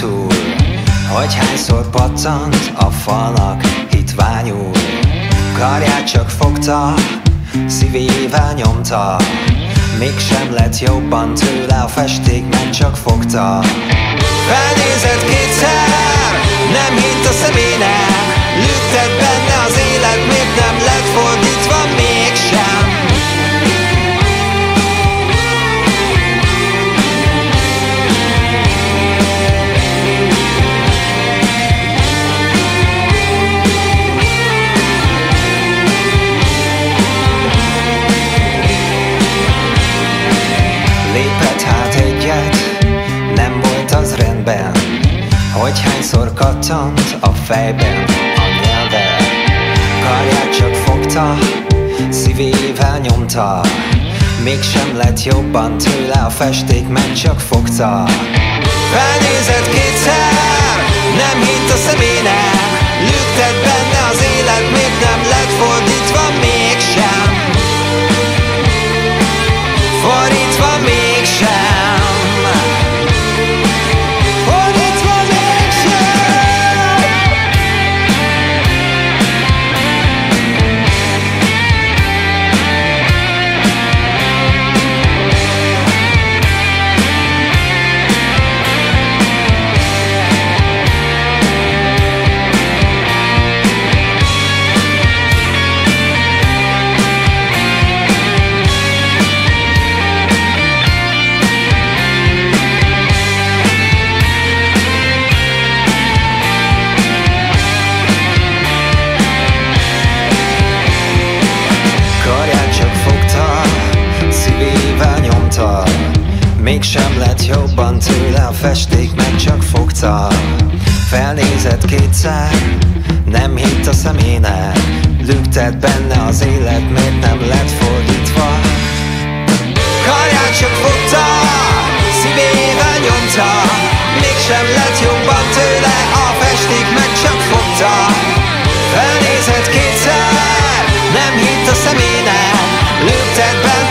túl, hogy hányszor pattant a falnak hitványul. Karját csak fogta, szívével nyomta, mégsem lett jobban tőle a festék, mert csak fogta. Felnézett kétszer, nem hitt a szemének, lüktet benne az élet, miért nem lett fordítva mégsem. Lépett hát egyet, nem volt az rendben, hogy hányszor kattant a fejben a nyelve. Karját csak fogta, szívével nyomta, mégsem lett jobban tőle a festék, mert csak fogta. Felnézett kétszer, nem hitt a szemének, lüktet benne az élet, miért nem lett fordítva mégsem. Fordítva mégsem. Fordítva mégsem. Mégsem lett jobban tőle a festék, mert csak fogta. Felnézett kétszer, nem hitt a szemének, lüktet benne az élet, miért nem lett fordítva. Karját csak fogta, szívével nyomta, mégsem lett jobban tőle a festék, mert csak fogta. Felnézett kétszer, nem hitt a szemének, lüktet benne